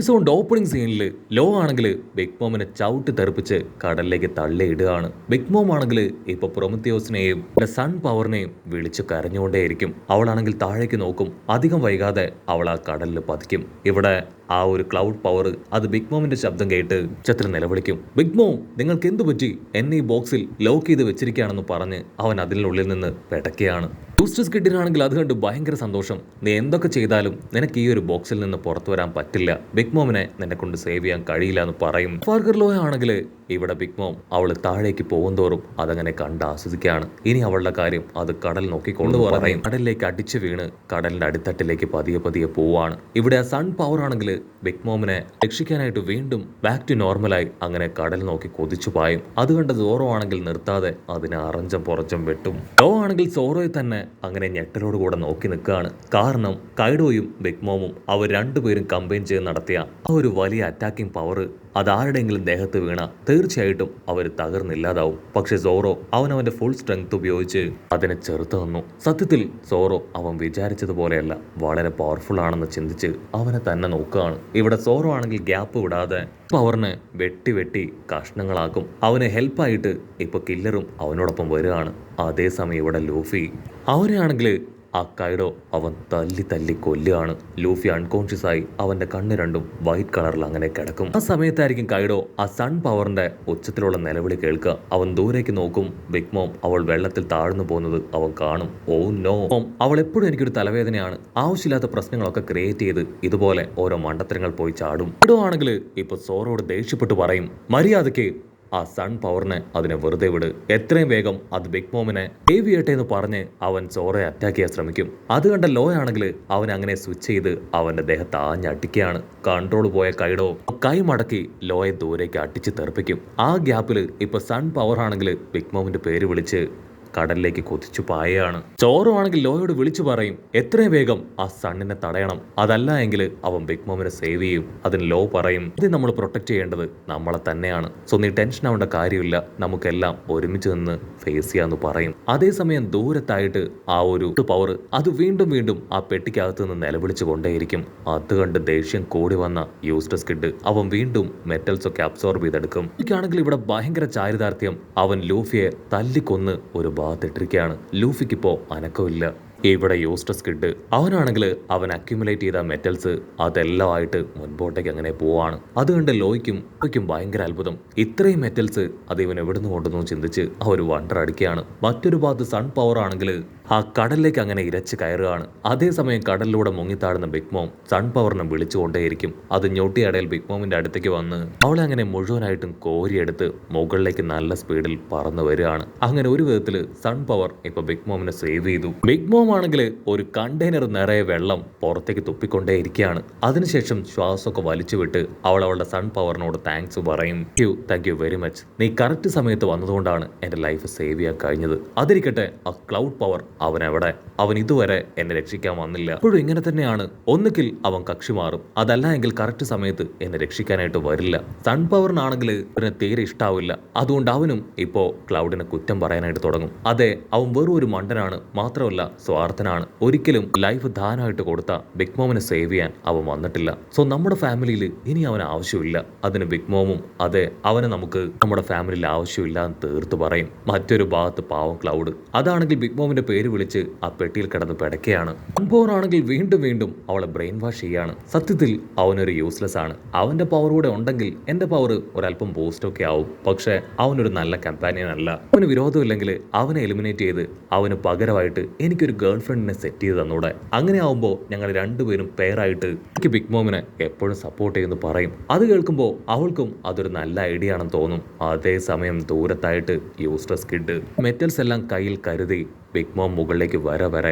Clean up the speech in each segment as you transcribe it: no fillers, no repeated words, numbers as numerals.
Episode opening സീനിൽ law ആണെങ്കിൽ big മോമിനെ ചവിട്ടി തെറിപ്പിച്ച് കടലിലേക്ക് തള്ളിയിടുകയാണ്. ബിഗ് മോം ആണെങ്കിൽ ഇപ്പൊ പ്രൊമത്തിയോസിനെയും സൺ പവറിനെയും വിളിച്ചു കരഞ്ഞുകൊണ്ടേയിരിക്കും. അവളാണെങ്കിൽ താഴേക്ക് നോക്കും. അധികം വൈകാതെ അവൾ ആ കടലിൽ പതിക്കും. ഇവിടെ ആ ഒരു ക്ലൗഡ് പവർ അത് ബിഗ് മോമിന്റെ ശബ്ദം കേട്ട് ചത്ര നിലവിളിക്കും. ബിഗ് മോം, നിങ്ങൾക്ക് എന്തു പറ്റി? എന്നെ ഈ ബോക്സിൽ ലോക്ക് ചെയ്ത് വെച്ചിരിക്കുകയാണെന്ന് പറഞ്ഞ് അവൻ അതിനുള്ളിൽ നിന്ന് പെടക്കുകയാണ്. യൂസ്റ്റസ് കിഡിനാണെങ്കിൽ അത് കണ്ട് ഭയങ്കര സന്തോഷം. നീ എന്തൊക്കെ ചെയ്താലും നിനക്ക് ഈ ഒരു ബോക്സിൽ നിന്ന് പുറത്തു വരാൻ പറ്റില്ല. ബിഗ് മോമിനെ നിന്നെ കൊണ്ട് സേവ് ചെയ്യാൻ കഴിയില്ല എന്ന് പറയും. ഫാർഗർ ലോ ആണെങ്കിൽ ഇവിടെ ബിഗ് മോം അവൾ താഴേക്ക് പോകുന്തോറും അതങ്ങനെ കണ്ട് ആസ്വദിക്കുകയാണ്. ഇനി അവളുടെ കാര്യം അത് കടൽ നോക്കിക്കൊണ്ട് പറയും. കടലിലേക്ക് അടിച്ചു വീണ് കടലിന്റെ അടിത്തട്ടിലേക്ക് പതിയെ പതിയെ പോവാണ്. ഇവിടെ ആ സൺ പവർ ആണെങ്കിൽ ബിഗ് മോമിനെ രക്ഷിക്കാനായിട്ട് വീണ്ടും ബാക്ക് ടു നോർമലായി അങ്ങനെ കടൽ നോക്കി കൊതിച്ചു പായും. അത് കണ്ട് സോറോ ആണെങ്കിൽ നിർത്താതെ അതിനെ അറഞ്ചം പുറഞ്ചം വെട്ടും. ലോ ആണെങ്കിൽ സോറോയെ തന്നെ അങ്ങനെ ഞെട്ടലോട് കൂടെ നോക്കി നിൽക്കുകയാണ്. കാരണം കൈഡോയും ബിഗ് മോമും അവർ രണ്ടുപേരും കമ്പൈൻ ചെയ്ത് നടത്തിയ ആ ഒരു വലിയ അറ്റാക്കിംഗ് പവർ അതാരുടെയെങ്കിലും ദേഹത്ത് വീണ തീർച്ചയായിട്ടും അവർ തകർന്നില്ലാതാവും. പക്ഷെ സോറോ അവനവന്റെ ഫുൾ സ്ട്രെങ്ത് ഉപയോഗിച്ച് അതിനെ ചെറുത്തു നിന്നു. സത്യത്തിൽ സോറോ അവൻ വിചാരിച്ചതുപോലെയല്ല, വളരെ പവർഫുൾ ആണെന്ന് ചിന്തിച്ച് അവനെ തന്നെ നോക്കുകയാണ്. ഇവിടെ സോറോ ആണെങ്കിൽ ഗ്യാപ്പ് വിടാതെ പവറിനെ വെട്ടി വെട്ടി കഷ്ണങ്ങളാക്കും. അവനെ ഹെൽപ്പായിട്ട് ഇപ്പൊ കില്ലറും അവനോടൊപ്പം വരികയാണ്. അതേസമയം ഇവിടെ ലൂഫി അവനെയാണെങ്കിൽ ആ കൈഡോ അവൻ തല്ലി തല്ലി കൊല്ലുകയാണ്. ലൂഫി അൺകോൺഷ്യസ് ആയി അവന്റെ കണ്ണ് രണ്ടും വൈറ്റ് കളറിൽ അങ്ങനെ കിടക്കും. ആ സമയത്തായിരിക്കും കൈഡോ ആ സൺ പവറിന്റെ ഉച്ചത്തിലുള്ള നിലവിളി കേൾക്കുക. അവൻ ദൂരേക്ക് നോക്കും. ബിഗ് മോം അവൾ വെള്ളത്തിൽ താഴ്ന്നു പോകുന്നത് അവൻ കാണും. ഓ നോ, അവൾ എപ്പോഴും എനിക്കൊരു തലവേദനയാണ്. ആവശ്യമില്ലാത്ത പ്രശ്നങ്ങളൊക്കെ ക്രിയേറ്റ് ചെയ്ത് ഇതുപോലെ ഓരോ മണ്ടത്തരങ്ങൾ പോയി ചാടും. കൈഡോ ആണെങ്കിൽ ഇപ്പൊ സോറോട് ദേഷ്യപ്പെട്ട് പറയും, മര്യാദയ്ക്ക് ആ സൺ പവറിനെ അതിനെ വെറുതെ വിട്. എത്രയും വേഗം അത് ബിഗ് മോമിനെ സേവ് ചെയ്യട്ടെ എന്ന് പറഞ്ഞ് അവൻ സോറയെ അറ്റാക്ക് ചെയ്യാൻ ശ്രമിക്കും. അത് കണ്ട ലോ ആണെങ്കിൽ അവൻ അങ്ങനെ സ്വിച്ച് ചെയ്ത് അവന്റെ ദേഹത്ത് ആഞ്ഞടിക്കുകയാണ്. കൺട്രോൾ പോയ കൈഡോ കൈ മടക്കി ലോയെ ദൂരേക്ക് അടിച്ച് തെറിപ്പിക്കും. ആ ഗ്യാപ്പിൽ ഇപ്പൊ സൺ പവർ ആണെങ്കിൽ ബിഗ് മോമിന്റെ പേര് വിളിച്ച് കടലിലേക്ക് കൊതിച്ചു പായാണ്. ചോറോ ആണെങ്കിൽ ലോയോട് വിളിച്ചു പറയും, എത്രയും വേഗം ആ സണ്ണിനെ തടയണം, അതല്ല എങ്കിൽ അവൻ ബിഗ് മോമിനെ സേവ് ചെയ്യും. അതിന് ലോ പറയും, ഇത് നമ്മൾ പ്രൊട്ടക്ട് ചെയ്യേണ്ടത് നമ്മളെ തന്നെയാണ്. സോ നീ ടെൻഷൻ ആവേണ്ട കാര്യമില്ല, നമുക്കെല്ലാം ഒരുമിച്ച് നിന്ന് ഫേസ് ചെയ്യാന്ന് പറയും. അതേസമയം ദൂരത്തായിട്ട് ആ ഒരു പവർ അത് വീണ്ടും വീണ്ടും ആ പെട്ടിക്കകത്ത് നിന്ന് നിലവിളിച്ചു കൊണ്ടേയിരിക്കും. അത് കണ്ട് ദേഷ്യം കൂടി വന്ന യൂസ്റ്റസ് കിഡ് അവൻ വീണ്ടും മെറ്റൽസ് ഒക്കെ അബ്സോർബ് ചെയ്തെടുക്കും. എനിക്കാണെങ്കിൽ ഇവിടെ ഭയങ്കര ചാരിതാർത്ഥ്യം. അവൻ ലൂഫിയെ തല്ലിക്കൊന്ന് ഒരു ഭാഗത്തിട്ടിരിക്കുകയാണ്. ലൂഫിക്കിപ്പോ അനക്കമില്ല. ഇവിടെ യൂസ്റ്റസ് കിഡ് അവനാണെങ്കിൽ അവൻ അക്യുമുലേറ്റ് ചെയ്ത മെറ്റൽസ് അതെല്ലാം ആയിട്ട് മുൻപോട്ടേക്ക് അങ്ങനെ പോവാണ്. അതുകൊണ്ട് ലോയ്ക്കും ഭയങ്കര അത്ഭുതം. ഇത്രയും മെറ്റൽസ് അത് ഇവൻ എവിടുന്ന് കൊണ്ടുവന്നു ചിന്തിച്ച് ആ ഒരു വണ്ടർ അടിക്കുകയാണ്. മറ്റൊരു ഭാഗത്ത് സൺ പവർ ആണെങ്കിൽ ആ കടലിലേക്ക് അങ്ങനെ ഇരച്ച് കയറുകയാണ്. അതേസമയം കടലിലൂടെ മുങ്ങിത്താടുന്ന ബിഗ് മോം സൺ പവറിനെ വിളിച്ചുകൊണ്ടേയിരിക്കും. അത് ഞൊട്ടിയടയിൽ ബിഗ് മോമിന്റെ അടുത്തേക്ക് വന്ന് അവളെ അങ്ങനെ മുഴുവനായിട്ടും കോരിയെടുത്ത് മുകളിലേക്ക് നല്ല സ്പീഡിൽ പറന്നു വരികയാണ്. അങ്ങനെ ഒരു വിധത്തിൽ സൺ പവർ ഇപ്പൊ ബിഗ് മോമിനെ സേവ് ചെയ്തു. ബിഗ് മോം ആണെങ്കിൽ ഒരു കണ്ടെയ്നർ നിറയെ വെള്ളം പുറത്തേക്ക് തുപ്പിക്കൊണ്ടേയിരിക്കുകയാണ്. അതിനുശേഷം ശ്വാസമൊക്കെ വലിച്ചുവിട്ട് അവൾ അവളുടെ സൺ പവറിനോട് താങ്ക്സ് പറയും. Thank you very much. നീ കറക്റ്റ് സമയത്ത് വന്നതുകൊണ്ടാണ് എന്റെ ലൈഫ് സേവ് ചെയ്യാൻ കഴിഞ്ഞത്. അതിരിക്കട്ടെ ആ ക്ലൗഡ് പവർ അവൻ ഇതുവരെ എന്നെ രക്ഷിക്കാൻ വന്നില്ല. ഇപ്പോഴും ഇങ്ങനെ തന്നെയാണ്. ഒന്നുകിൽ അവൻ കക്ഷി മാറും, അതല്ല എങ്കിൽ കറക്റ്റ് സമയത്ത് എന്നെ രക്ഷിക്കാനായിട്ട് വരില്ല. സൺ പവറിനാണെങ്കിൽ അവന് തീരെ ഇഷ്ടാവില്ല. അതുകൊണ്ട് അവനും ഇപ്പോ ക്ലൗഡിനെ കുറ്റം പറയാനായിട്ട് തുടങ്ങും. അതെ, അവൻ വെറും ഒരു മണ്ടനാണ്, മാത്രമല്ല സ്വാർത്ഥനാണ്. ഒരിക്കലും ലൈഫ് ദാനമായിട്ട് കൊടുത്ത ബിഗ് മോമിനെ സേവ് ചെയ്യാൻ അവൻ വന്നിട്ടില്ല. സോ നമ്മുടെ ഫാമിലിയിൽ ഇനി അവന് ആവശ്യമില്ല. അതിന് ബിഗ് മോമും അതെ, അവനെ നമുക്ക് നമ്മുടെ ഫാമിലിയിൽ ആവശ്യമില്ല എന്ന് തീർത്ത് പറയും. മറ്റൊരു ഭാഗത്ത് പാവം ക്ലൗഡ് അതാണെങ്കിൽ ബിഗ് മോമിന്റെ പേര് വിളിച്ച് ആ പെട്ടിയിൽ കിടന്ന് പെടക്കുകയാണ്. പവർ ആണെങ്കിൽ വീണ്ടും വീണ്ടും അവളെ ബ്രെയിൻ വാഷ് ചെയ്യാണ്. സത്യത്തിൽ അവനൊരു യൂസ്ലെസ് ആണ്. അവന്റെ പവർ കൂടെ ഉണ്ടെങ്കിൽ എന്റെ പവർ ഒരല്പം ബൂസ്റ്റ് ഒക്കെ ആവും. പക്ഷെ അവനൊരു നല്ല കമ്പാനിയൻ അല്ല. അവന് വിരോധമില്ലെങ്കിൽ അവനെ എലിമിനേറ്റ് ചെയ്ത് അവന് പകരമായിട്ട് എനിക്കൊരു ഗേൾ ഫ്രണ്ടിനെ സെറ്റ് ചെയ്ത് തന്നൂടെ. അങ്ങനെ ആവുമ്പോൾ ഞങ്ങൾ രണ്ടുപേരും പെയറായിട്ട് എനിക്ക് ബിഗ് മോമിനെ എപ്പോഴും സപ്പോർട്ട് ചെയ്യുന്നു പറയും. അത് കേൾക്കുമ്പോൾ അവൾക്കും അതൊരു നല്ല ഐഡിയ ആണെന്ന് തോന്നും. അതേസമയം ദൂരത്തായിട്ട് യൂസ്റ്റസ് കിഡ് മെറ്റൽസ് എല്ലാം കയ്യിൽ കരുതി ബിഗ് മോം മുകളിലേക്ക് വരെ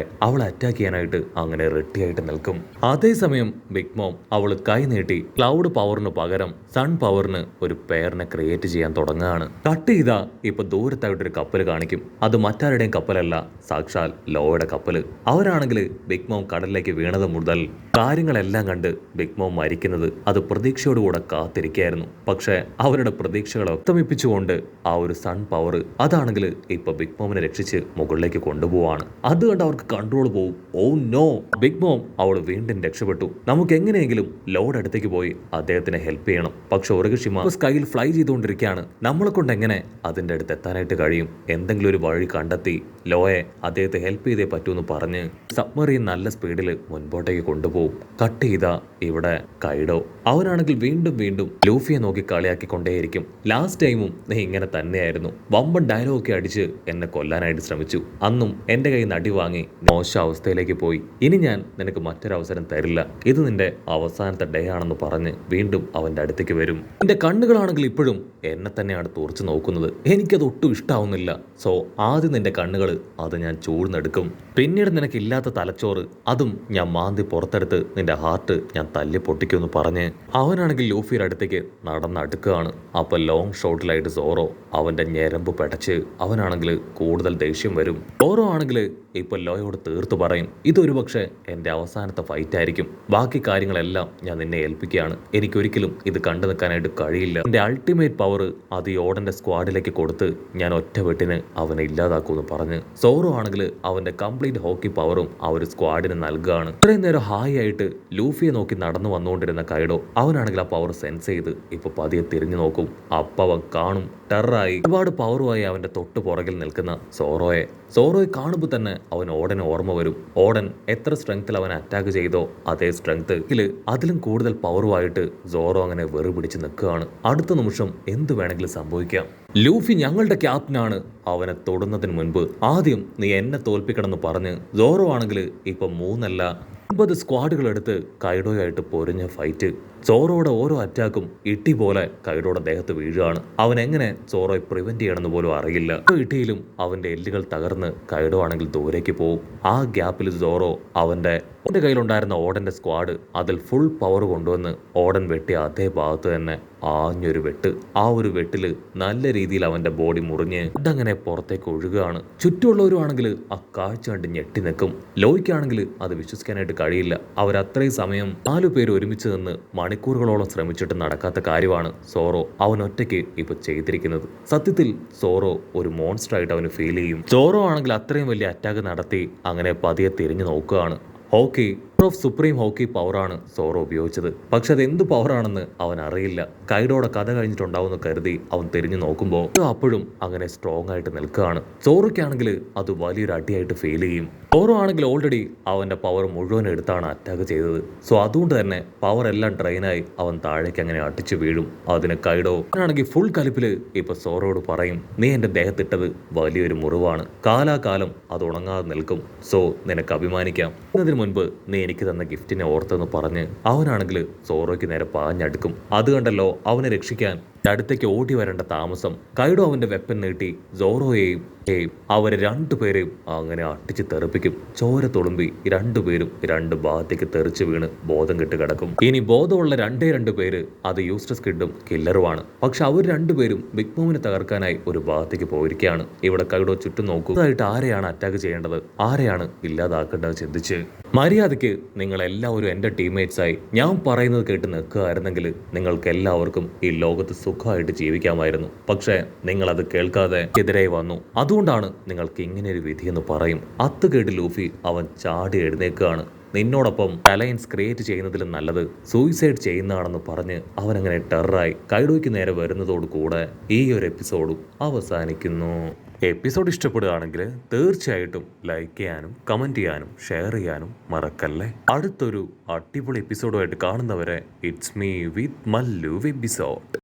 അവളെ അറ്റാക്ക് ചെയ്യാനായിട്ട് അങ്ങനെ റെഡിയായിട്ട് നിൽക്കും. അതേസമയം ബിഗ് മോം അവൾ കൈ നീട്ടി ക്ലൗഡ് പവറിന് പകരം സൺ പവറിന് ഒരു പെയറിനെ ക്രിയേറ്റ് ചെയ്യാൻ തുടങ്ങുകയാണ്. കട്ട് ചെയ്താ ഇപ്പൊ ദൂരത്തായിട്ടൊരു കപ്പൽ കാണിക്കും. അത് മറ്റാരുടെയും കപ്പലല്ല, സാക്ഷാൽ ലോയുടെ കപ്പല്. അവരാണെങ്കിൽ ബിഗ് മോം കടലിലേക്ക് വീണത് മുതൽ കാര്യങ്ങളെല്ലാം കണ്ട് ബിഗ് മോം മരിക്കുന്നത് അത് പ്രതീക്ഷയോടുകൂടെ കാത്തിരിക്കുകയായിരുന്നു. പക്ഷെ അവരുടെ പ്രതീക്ഷകളെ ഒത്തമിപ്പിച്ചുകൊണ്ട് ആ ഒരു സൺ പവർ അതാണെങ്കിൽ ഇപ്പൊ ബിഗ് മോമിനെ രക്ഷിച്ച് മുകളിലേക്ക് കൊണ്ടുപോവാണ്. അത് കണ്ട് അവർക്ക് കൺട്രോൾ പോവും. Oh no! ബിഗ് മോം അവൾ വീണ്ടും രക്ഷപ്പെട്ടു. നമുക്ക് എങ്ങനെയെങ്കിലും ലോഡ് അടുത്തേക്ക് പോയി അദ്ദേഹത്തിനെ ഹെൽപ്പ് ചെയ്യണം. പക്ഷെ ഒറഗഷിമ സ്കൈയിൽ ഫ്ലൈ ചെയ്തുകൊണ്ടിരിക്കുകയാണ്. നമ്മളെ കൊണ്ട് എങ്ങനെ അതിന്റെ അടുത്ത് എത്താനായിട്ട് കഴിയും? എന്തെങ്കിലും ഒരു വഴി കണ്ടെത്തി ലോയെ അദ്ദേഹത്തെ ഹെൽപ്പ് ചെയ്തേ പറ്റൂന്ന് പറഞ്ഞ് സബ്മറീൻ നല്ല സ്പീഡിൽ മുൻപോട്ടേക്ക് കൊണ്ടുപോകും. കട്ട് ചെയ്ത ഇവിടെ കൈഡോ അവനാണെങ്കിൽ വീണ്ടും വീണ്ടും ലൂഫിയെ നോക്കി കളിയാക്കിക്കൊണ്ടേയിരിക്കും. ലാസ്റ്റ് ടൈമും നീ ഇങ്ങനെ തന്നെയായിരുന്നു. വമ്പൻ ഡയലോഗൊക്കെ അടിച്ച് എന്നെ കൊല്ലാനായിട്ട് ശ്രമിച്ചു. അന്നും എന്റെ കയ്യിൽ നിന്ന് അടി വാങ്ങി മോശം അവസ്ഥയിലേക്ക് പോയി. ഇനി ഞാൻ നിനക്ക് മറ്റൊരവസരം തരില്ല. ഇത് നിന്റെ അവസാനത്തെ ഡേ ആണെന്ന് പറഞ്ഞ് വീണ്ടും അവന്റെ അടുത്തേക്ക് വരും. എന്റെ കണ്ണുകളാണെങ്കിൽ ഇപ്പോഴും എന്നെ തന്നെയാണ് തുറച്ചു നോക്കുന്നത്. എനിക്കത് ഒട്ടും ഇഷ്ടാവുന്നില്ല. സോ ആദ്യം നിന്റെ കണ്ണുകൾ അത് ഞാൻ ചൂഴ്ന്നെടുക്കും. പിന്നീട് നിനക്കില്ലാത്ത തലച്ചോറ് അതും ഞാൻ മാന്തി പുറത്തെടുത്ത് നിന്റെ ഹാർട്ട് ഞാൻ തല്ലി പൊട്ടിക്കുമെന്ന് പറഞ്ഞ് അവനാണെങ്കിൽ ലൂഫിയുടെ അടുത്തേക്ക് നടന്നടുക്കുകയാണ്. അപ്പൊ ലോങ് ഷോട്ടിലായിട്ട് സോറോ അവന്റെ ഞരമ്പ് പെടച്ച് അവനാണെങ്കിൽ കൂടുതൽ ദേഷ്യം വരും. സോറോ ആണെങ്കിൽ ഇപ്പൊ ലോയോട് തീർത്തു പറയും, ഇതൊരു പക്ഷേ എന്റെ അവസാനത്തെ ഫൈറ്റ് ആയിരിക്കും. ബാക്കി കാര്യങ്ങളെല്ലാം ഞാൻ നിന്നെ ഏൽപ്പിക്കുകയാണ്. എനിക്കൊരിക്കലും ഇത് കണ്ടു നിൽക്കാനായിട്ട് കഴിയില്ല. എന്റെ അൾട്ടിമേറ്റ് പവർ അത് ഈ ഓടന്റെ സ്ക്വാഡിലേക്ക് കൊടുത്ത് ഞാൻ ഒറ്റ വെട്ടിന് അവനെ ഇല്ലാതാക്കുമെന്ന് പറഞ്ഞ് സോറോ ആണെങ്കിൽ അവന്റെ കംപ്ലീറ്റ് ഹോക്കി പവറും ആ ഒരു സ്ക്വാഡിന് നൽകുകയാണ്. ഇത്രയും നേരം ഹായ് ആയിട്ട് ലൂഫിയെ നോക്കി നടന്നു വന്നുകൊണ്ടിരുന്ന കൈഡോ അവനാണെങ്കിൽ ആ പവർ സെൻസ് ചെയ്ത് ഇപ്പൊ പതിയെ തിരിഞ്ഞു നോക്കും. അപ്പ അവൻ കാണും ടെററായി ഒരുപാട് പവറുമായി അവന്റെ തൊട്ട് പുറകിൽ നിൽക്കുന്ന സോറോയെ കാണുമ്പോൾ തന്നെ അവൻ ഓടന് ഓർമ്മ വരും. ഓടൻ എത്ര സ്ട്രെങ്ത്തിൽ അവൻ അറ്റാക്ക് ചെയ്തോ അതേ സ്ട്രെങ്ത് അതിലും കൂടുതൽ പവറുമായിട്ട് സോറോ അങ്ങനെ വെറു പിടിച്ച് നിൽക്കുകയാണ്. അടുത്ത നിമിഷം എന്ത് വേണമെങ്കിലും സംഭവിക്കാം. ലൂഫി ഞങ്ങളുടെ ക്യാപ്റ്റനാണ്. അവനെ തൊടുന്നതിന് മുൻപ് ആദ്യം നീ എന്നെ തോൽപ്പിക്കണമെന്ന് പറഞ്ഞ് സോറോ ആണെങ്കിൽ ഇപ്പൊ 3 അല്ല 9 സ്ക്വാഡുകൾ എടുത്ത് കൈഡോയായിട്ട് പൊരിഞ്ഞ ഫൈറ്റ്. സോറോയുടെ ഓരോ അറ്റാക്കും ഇട്ടി പോലെ കൈഡോയുടെ ദേഹത്ത് വീഴുകയാണ്. അവൻ എങ്ങനെ സോറോയെ പ്രിവെന്റ് ചെയ്യണമെന്ന് പോലും അറിയില്ല. ഇട്ടിയിലും അവന്റെ എല്ലുകൾ തകർന്ന് കൈഡോ ആണെങ്കിൽ ദൂരേക്ക് പോകും. ആ ഗ്യാപ്പിൽ സോറോ അവന്റെ കയ്യിലുണ്ടായിരുന്ന ഓടന്റെ സ്ക്വാഡ് അതിൽ ഫുൾ പവർ കൊണ്ടുവന്ന് ഓടൻ വെട്ടിയ അതേ ഭാഗത്ത് തന്നെ ആഞ്ഞൊരു വെട്ട്. ആ ഒരു വെട്ടില് നല്ല രീതിയിൽ അവന്റെ ബോഡി മുറിഞ്ഞ് അതങ്ങനെ പുറത്തേക്ക് ഒഴുകുകയാണ്. ചുറ്റുമുള്ളവരുമാണെങ്കിൽ ആ കാഴ്ച കണ്ട് ഞെട്ടി നിൽക്കും. ലോയ്ക്കാണെങ്കിൽ അത് വിശ്വസിക്കാനായിട്ട് കഴിയില്ല. അവരത്രയും സമയം 4 പേര് ഒരുമിച്ച് നിന്ന് മണിക്കൂറുകളോളം ശ്രമിച്ചിട്ട് നടക്കാത്ത കാര്യമാണ് സോറോ അവൻ ഒറ്റയ്ക്ക് ഇപ്പൊ ചെയ്തിരിക്കുന്നത്. സത്യത്തിൽ സോറോ ഒരു മോൺസ്റ്റർ ആയിട്ട് അവന് ഫീൽ ചെയ്യും. സോറോ ആണെങ്കിൽ അത്രയും വലിയ അറ്റാക്ക് നടത്തി അങ്ങനെ പതിയെ തിരിഞ്ഞു നോക്കുകയാണ്. ഹോക്കി ഓഫ് സുപ്രീം ഹോക്കി പവറാണ് സോറോ ഉപയോഗിച്ചത്. പക്ഷെ അത് എന്ത് പവറാണെന്ന് അവൻ അറിയില്ല. കൈഡോടെ കഥ കഴിഞ്ഞിട്ടുണ്ടാവുമെന്ന് കരുതി അവൻ തിരിഞ്ഞു നോക്കുമ്പോൾ അപ്പോഴും അങ്ങനെ സ്ട്രോങ് ആയിട്ട് നിൽക്കുകയാണ്. സോറോയ്ക്കാണെങ്കിൽ അത് വലിയൊരു അടിയായിട്ട് ഫീൽ ചെയ്യും. സോറോ ആണെങ്കിൽ ഓൾറെഡി അവന്റെ പവർ മുഴുവൻ എടുത്താണ് അറ്റാക്ക് ചെയ്തത്. സോ അതുകൊണ്ട് തന്നെ പവർ എല്ലാം ഡ്രെയിനായി അവൻ താഴേക്ക് അങ്ങനെ അടിച്ചു വീഴും. അതിന് കൈഡോ ആണെങ്കിൽ ഫുൾ കലിപ്പില് ഇപ്പൊ സോറോയോട് പറയും, നീ എന്റെ ദേഹത്തിട്ടത് വലിയൊരു മുറിവാണ്. കാലാകാലം അത് ഉണങ്ങാതെ നിൽക്കും. സോ നിനക്ക് അഭിമാനിക്കാം. അതിനു മുൻപ് നീ എനിക്ക് തന്ന ഗിഫ്റ്റിനെ ഓർത്തെന്ന് പറഞ്ഞ് അവനാണെങ്കിൽ സോറോയ്ക്ക് നേരെ പാഞ്ഞടുക്കും. അത് കണ്ടല്ലോ അവനെ രക്ഷിക്കാൻ അടുത്തേക്ക് ഓടി വരേണ്ട താമസം. കൈഡോ അവന്റെ വെപ്പൻ നീട്ടി സോറോയെയും അവരെ 2 പേരെയും അങ്ങനെ അട്ടിച്ച് തെറിപ്പിക്കും. ചോര തുളുമ്പി 2 പേരും 2 ഭാഗത്തേക്ക് തെറിച്ച് വീണ് ബോധം കെട്ട് കിടക്കും. ഇനി ബോധമുള്ള 2 പേര് അത് യൂസ്റ്റസ് കിഡും കില്ലറുമാണ്. പക്ഷെ അവർ 2 പേരും ബിഗ് മോമിനെ തകർക്കാനായി ഒരു ഭാഗത്തേക്ക് പോയിരിക്കുകയാണ്. ഇവിടെ കൈഡോ ചുറ്റും നോക്കുന്നതായിട്ട് ആരെയാണ് അറ്റാക്ക് ചെയ്യേണ്ടത്, ആരെയാണ് ഇല്ലാതാക്കേണ്ടത് ചിന്തിച്ച് മര്യാദയ്ക്ക് നിങ്ങൾ എല്ലാവരും എൻ്റെ ടീംമേറ്റ്സായി ഞാൻ പറയുന്നത് കേട്ട് നിൽക്കുകയായിരുന്നെങ്കിൽ നിങ്ങൾക്ക് എല്ലാവർക്കും ഈ ലോകത്ത് സുഖമായിട്ട് ജീവിക്കാമായിരുന്നു. പക്ഷേ നിങ്ങളത് കേൾക്കാതെ എതിരായി വന്നു. അതുകൊണ്ടാണ് നിങ്ങൾക്ക് ഇങ്ങനെ ഒരു വിധിയെന്ന് പറയും. കേട്ട് ലൂഫി അവൻ ചാടി എഴുന്നേൽക്കുകയാണ്. നിന്നോടൊപ്പം അലയൻസ് ക്രിയേറ്റ് ചെയ്യുന്നതിലും നല്ലത് സൂയിസൈഡ് ചെയ്യുന്നതാണെന്ന് പറഞ്ഞ് അവനങ്ങനെ ടെററായി കൈഡോയ്ക്ക് നേരെ വരുന്നതോടുകൂടെ ഈ ഒരു എപ്പിസോഡും അവസാനിക്കുന്നു. എപ്പിസോഡ് ഇഷ്ടപ്പെടുകയാണെങ്കിൽ തീർച്ചയായിട്ടും ലൈക്ക് ചെയ്യാനും കമൻറ്റ് ചെയ്യാനും ഷെയർ ചെയ്യാനും മറക്കല്ലേ. അടുത്തൊരു അടിപൊളി എപ്പിസോഡുമായിട്ട് കാണുന്നവരെ it's me with Mallu episode.